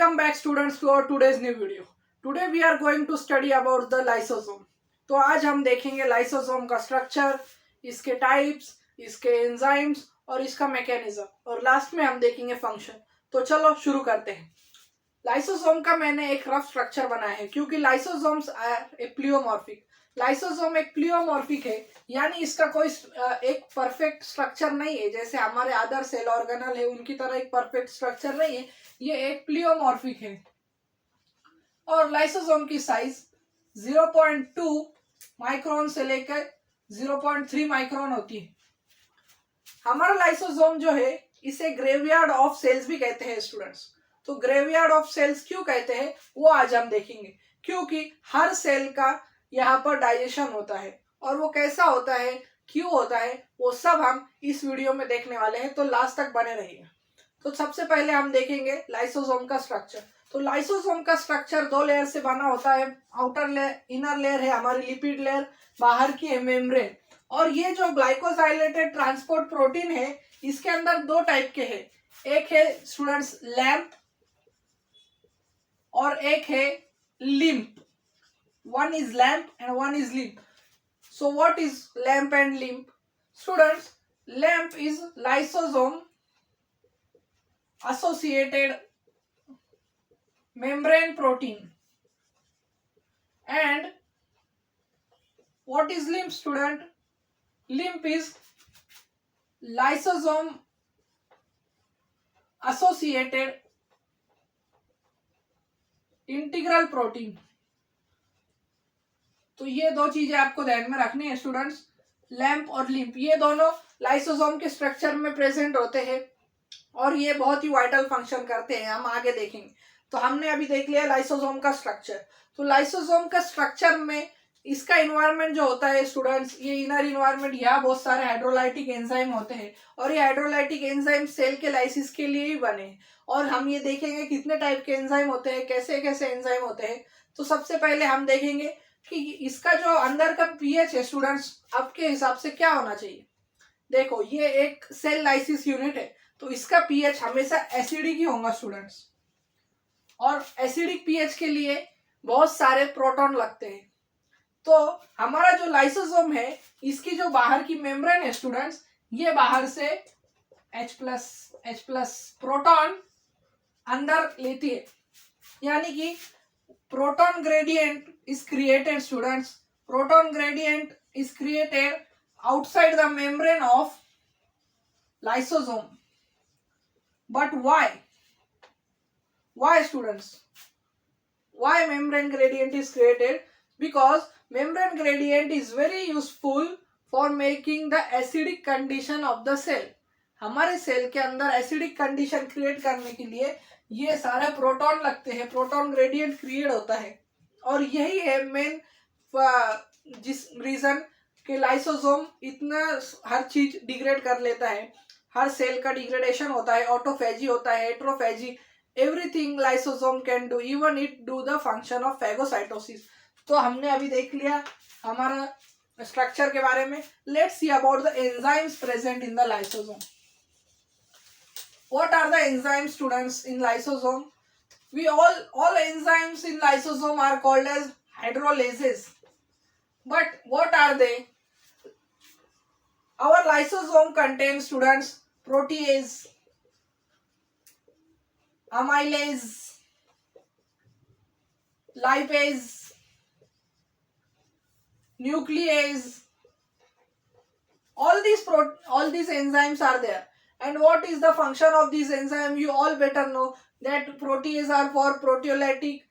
Welcome back students to our today's new video. Today we are going to study about the lysosome. तो आज हम देखेंगे lysosome का structure, इसके types, इसके एंजाइम्स और इसका मैकेनिज्म, और लास्ट में हम देखेंगे फंक्शन. तो चलो शुरू करते हैं. लाइसोसोम का मैंने एक रफ स्ट्रक्चर बनाया है क्योंकि lysosomes are a pleomorphic. Lysosome एक प्लियोमॉर्फिक है, यानी इसका कोई एक परफेक्ट स्ट्रक्चर नहीं है. जैसे हमारे अदर सेल ऑर्गेनल है उनकी तरह एक परफेक्ट स्ट्रक्चर नहीं है, ये एक प्लियोमॉर्फिक है. और लाइसोसोम की साइज 0.2 माइक्रोन से लेकर 0.3 माइक्रोन होती है. हमारा लाइसोसोम जो है इसे ग्रेवयार्ड ऑफ सेल्स भी कहते हैं स्टूडेंट्स. तो ग्रेवयार्ड ऑफ सेल्स क्यों कहते हैं वो आज हम देखेंगे, क्योंकि हर सेल का यहाँ पर डाइजेशन होता है और वो कैसा होता है, क्यों होता है, वो सब हम इस वीडियो में देखने वाले हैं. तो लास्ट तक बने रहिए. तो सबसे पहले हम देखेंगे लाइसोसोम का स्ट्रक्चर. तो लाइसोसोम का स्ट्रक्चर दो लेयर से बना होता है. आउटर लेयर, इनर लेयर है हमारी लिपिड लेयर, बाहर की है मेम्ब्रेन. और ये जो ग्लाइकोसाइलेटेड ट्रांसपोर्ट प्रोटीन है इसके अंदर दो टाइप के हैं. एक है स्टूडेंट्स लैम्प और एक है limp. One is lamp and one is limp. So what is lamp and limp? Students, lamp is lysosome associated membrane protein. And what is limp, student? Limp is lysosome associated integral protein. तो ये दो चीजें आपको ध्यान में रखनी है students. Lamp और लिम्प ये दोनों लाइसोसोम के स्ट्रक्चर में प्रेजेंट होते हैं और ये बहुत ही वाइटल फंक्शन करते हैं, हम आगे देखेंगे. तो हमने अभी देख लिया लाइसोसोम का स्ट्रक्चर. तो लाइसोसोम का स्ट्रक्चर में इसका इन्वायरमेंट जो होता है स्टूडेंट्स, ये इनर इन्वायरमेंट, यहाँ बहुत सारे हाइड्रोलाइटिक एंजाइम होते हैं और ये हाइड्रोलाइटिक एंजाइम सेल के लाइसिस के लिए ही बने हैं. और हम ये देखेंगे कितने टाइप के एंजाइम होते हैं, कैसे कैसे एंजाइम होते हैं. तो सबसे पहले हम देखेंगे कि इसका जो अंदर का पीएच है स्टूडेंट्स, आपके हिसाब से क्या होना चाहिए. देखो ये एक सेल लाइसिस यूनिट है तो इसका पीएच हमेशा एसिडिक ही होगा स्टूडेंट्स. और एसिडिक पीएच के लिए बहुत सारे प्रोटॉन लगते हैं. तो हमारा जो लाइसोसोम है इसकी जो बाहर की मेम्ब्रेन है स्टूडेंट्स, ये बाहर से H+ प्रोटॉन अंदर लेती है, यानी कि proton gradient is created students. Proton gradient is created outside the membrane of lysosome. But why students, why membrane gradient is created? Because membrane gradient is very useful for making the acidic condition of the cell. हमारे cell के अंदर acidic condition create करने के लिए ये सारे proton लगते हैं, प्रोटॉन ग्रेडियंट क्रिएट होता है. और यही है मेन जिस रीजन के लाइसोसोम इतना हर चीज डिग्रेड कर लेता है. हर सेल का डिग्रेडेशन होता है, ऑटोफेजी होता है, heterophagy, everything lysosome can do, even it do the function of phagocytosis. तो हमने अभी देख लिया हमारा स्ट्रक्चर के बारे में. Let's see about the enzymes present in the lysosome. What are the enzymes students in lysosome? We all enzymes in lysosome are called as hydrolases. But what are they? Our lysosome contains students protease, amylase, lipase, nuclease. All these enzymes are there. And what is the function of these enzymes? You all better know that protease are for proteolytic,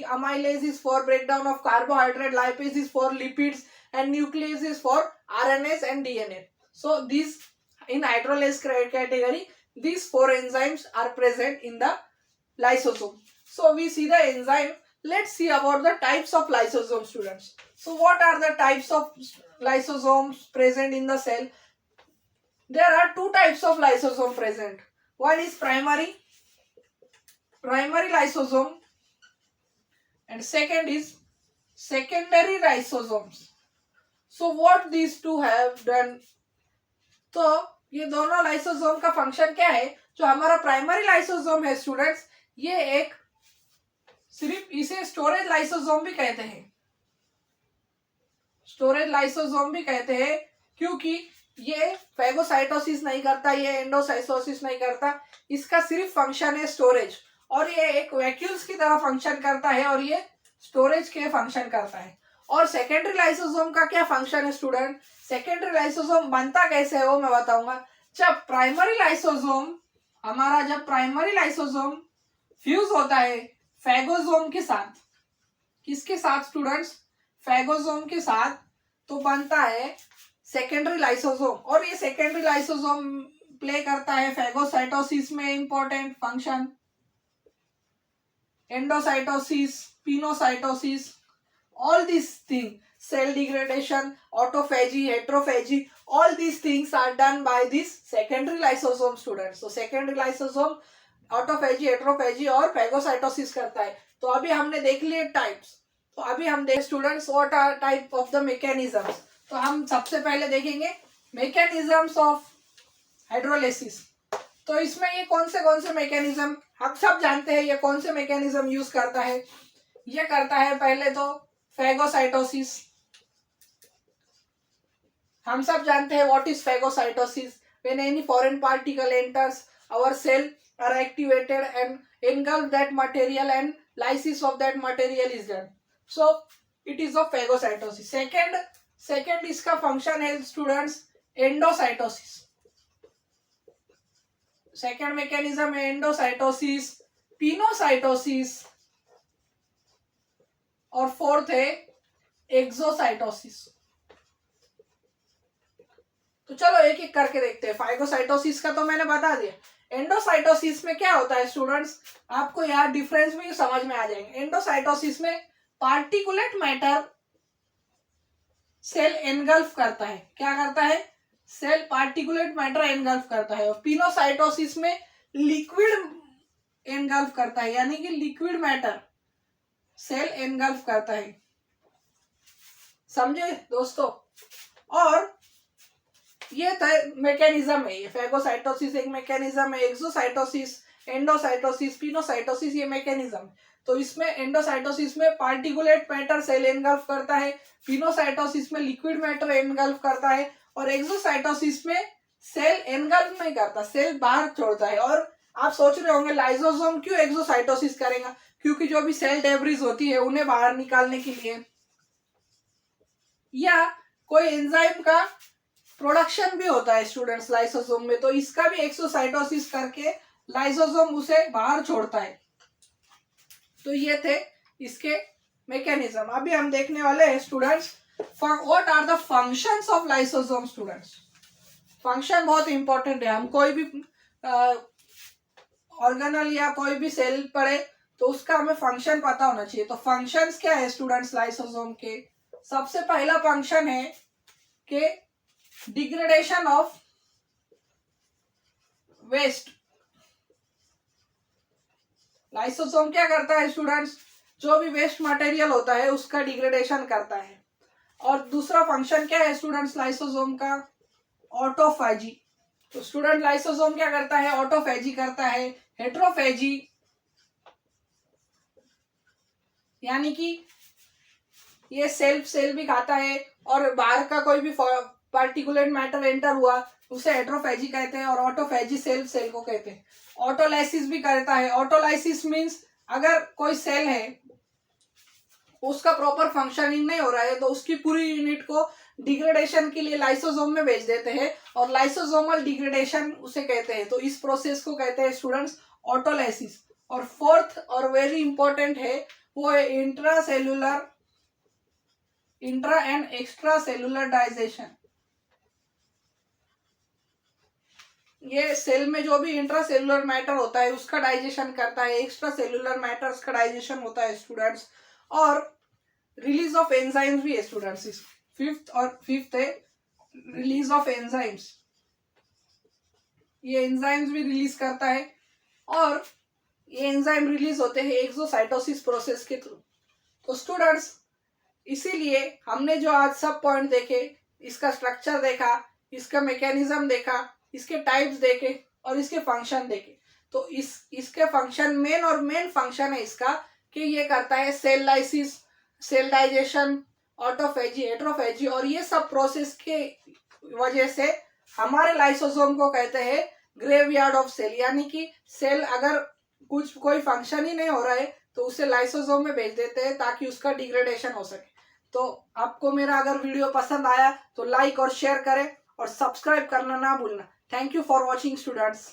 amylase is for breakdown of carbohydrate, lipase is for lipids, and nuclease is for RNAs and DNA. So these in hydrolase category, these four enzymes are present in the lysosome. So we see the enzyme. Let's see about the types of lysosome students. So what are the types of lysosomes present in the cell? There are two types of lysosome present. One is primary lysosome and second is secondary lysosomes. So what these two have done? तो ये दोनों lysosome का function क्या है? जो हमारा primary lysosome है students, ये एक सिर्फ इसे स्टोरेज लाइसोसोम भी कहते हैं, स्टोरेज लाइसोसोम भी कहते हैं, क्योंकि ये फैगोसाइटोसिस नहीं करता, ये एंडोसाइटोसिस नहीं करता, इसका सिर्फ फंक्शन है स्टोरेज, और ये एक वैक्यूल्स की तरह फंक्शन करता है और ये स्टोरेज के फंक्शन करता है। और सेकेंडरी लाइसोसोम का क्या फंक्शन है स्टूडेंट, सेकेंडरी लाइसोसोम बनता कैसे है वो मैं बताऊंगा। जब प्राइमरी लाइसोसोम हमारा जब प्राइमरी लाइसोसोम फ्यूज होता है फैगोसोम के साथ, किसके साथ स्टूडेंट्स, फैगोसोम के साथ, तो बनता है सेकेंडरी लाइसोसोम। और ये सेकेंडरी लाइसोसोम प्ले करता है फैगोसाइटोसिस में important function, endocytosis, pinocytosis, all these things, cell degradation, autophagy, heterophagy, all these things are done by this secondary lysosome students. So secondary lysosome autophagy, heterophagy और phagocytosis करता है। तो अभी हमने देख लिए टाइप्स, तो अभी हम देख students what are type of the mechanisms. तो हम सबसे पहले देखेंगे मैकेनिज्म्स ऑफ हाइड्रोलिसिस। तो इसमें ये कौन से मैकेनिज्म हम सब जानते हैं, ये कौन से मैकेनिज्म यूज करता है, ये करता है पहले तो फैगोसाइटोसिस। हम सब जानते हैं what is phagocytosis, when any foreign particle enters our cell are activated and engulf that material and lysis of that material is done, so it is of phagocytosis। second इसका फंक्शन है students endocytosis, second mechanism है endocytosis, pinocytosis, और fourth है exocytosis. तो चलो एक एक करके देखते हैं। फाइगोसाइटोसिस का तो मैंने बता दिया। एंडोसाइटोसिस में क्या होता है स्टूडेंट्स, आपको यार डिफरेंस भी समझ में आ जाएंगे। एंडोसाइटोसिस में पार्टिकुलेट मैटर सेल एनगल्फ करता है, क्या करता है, सेल पार्टिकुलेट मैटर एनगल्फ करता है। और पिनोसाइटोसिस में लिक्विड एनगल्फ करता है, यानी कि लिक्विड मैटर सेल एनगल्फ करता है, समझे दोस्तों। और ये मैकेनिज्म है, ये फैगोसाइटोसिस एक मैकेनिज्म है, एक्सोसाइटोसिस, एंडोसाइटोसिस, पिनोसाइटोसिस ये मैकेनिज्म। तो इसमें एंडोसाइटोसिस में पार्टिकुलेट मैटर सेल एनगल्फ करता है, पिनोसाइटोसिस में लिक्विड मैटर एनगल्फ करता है, और एक्सोसाइटोसिस में सेल एनगल्फ नहीं करता, सेल बाहर छोड़ता है। और आप सोच रहे होंगे लाइसोसोम क्यों एक्सोसाइटोसिस करेगा, क्योंकि जो भी सेल डेब्रिज होती है उन्हें बाहर निकालने के लिए, या कोई एंजाइम का प्रोडक्शन भी होता है स्टूडेंट्स लाइसोसोम में, तो इसका भी एक्सोसाइटोसिस करके लाइसोसोम उसे बाहर छोड़ता है। तो ये थे इसके मैकेनिज्म। अभी हम देखने वाले हैं students what are the functions of lysosome. Students function बहुत इंपॉर्टेंट है, हम कोई भी ऑर्गेनल या कोई भी सेल पढ़े तो उसका हमें फंक्शन पता होना चाहिए। तो फंक्शंस क्या है स्टूडेंट्स लाइसोसोम के, सबसे पहला फंक्शन है कि डिग्रेडेशन ऑफ वेस्ट। लाइसोसोम क्या करता है स्टूडेंट्स, जो भी वेस्ट मटेरियल होता है उसका डिग्रेडेशन करता है। और दूसरा फंक्शन क्या है स्टूडेंट्स लाइसोसोम का, ऑटोफैजी। तो स्टूडेंट लाइसोसोम क्या करता है, ऑटोफैजी करता है। हेट्रोफैजी यानी कि ये सेल भी खाता है, और बाहर का कोई भी पार्टिकुलेट मैटर एंटर हुआ उसे हेट्रोफैजी कहते हैं, और ऑटोफैजी सेल को कहते हैं। ऑटोलाइसिस भी करता है। ऑटोलाइसिस मीन्स अगर कोई सेल है उसका प्रॉपर फंक्शनिंग नहीं हो रहा है तो उसकी पूरी यूनिट को डिग्रेडेशन के लिए लाइसोसोम में भेज देते हैं, और लाइसोसोमल डिग्रेडेशन उसे कहते हैं। तो इस प्रोसेस को कहते हैं स्टूडेंट्स ऑटोलाइसिस। और फोर्थ और वेरी इंपॉर्टेंट है वो है intra and extra cellular digestion. ये सेल में जो भी इंट्रा सेलुलर मैटर होता है उसका डाइजेशन करता है, एक्स्ट्रा सेलुलर मैटर का डाइजेशन होता है स्टूडेंट्स। और रिलीज ऑफ एंजाइम्स भी है स्टूडेंट्स। फिफ्थ है रिलीज ऑफ एंजाइम्स, ये एंजाइम्स भी रिलीज करता है, और ये एंजाइम रिलीज होते हैं एक्सोसाइटोसिस प्रोसेस के थ्रू। तो स्टूडेंट्स इसीलिए हमने जो आज सब पॉइंट देखे, इसका स्ट्रक्चर देखा, इसका मैकेनिज्म देखा, इसके टाइप्स देखे, और इसके फंक्शन देखे तो इसके फंक्शन मेन फंक्शन है इसका कि ये करता है cell lysis, cell digestion, autophagy, heterophagy, और ये सब प्रोसेस के वजह से हमारे लाइसोसोम को कहते हैं ग्रेवयार्ड ऑफ सेल। यानी कि सेल अगर कोई फंक्शन ही नहीं हो रहा है तो उसे लाइसोसोम में भेज देते हैं ताकि उसका डिग्रेडेशन हो सके। तो आपको मेरा अगर वीडियो पसंद आया तो लाइक और शेयर करें और सब्सक्राइब करना ना भूलना। Thank you for watching students.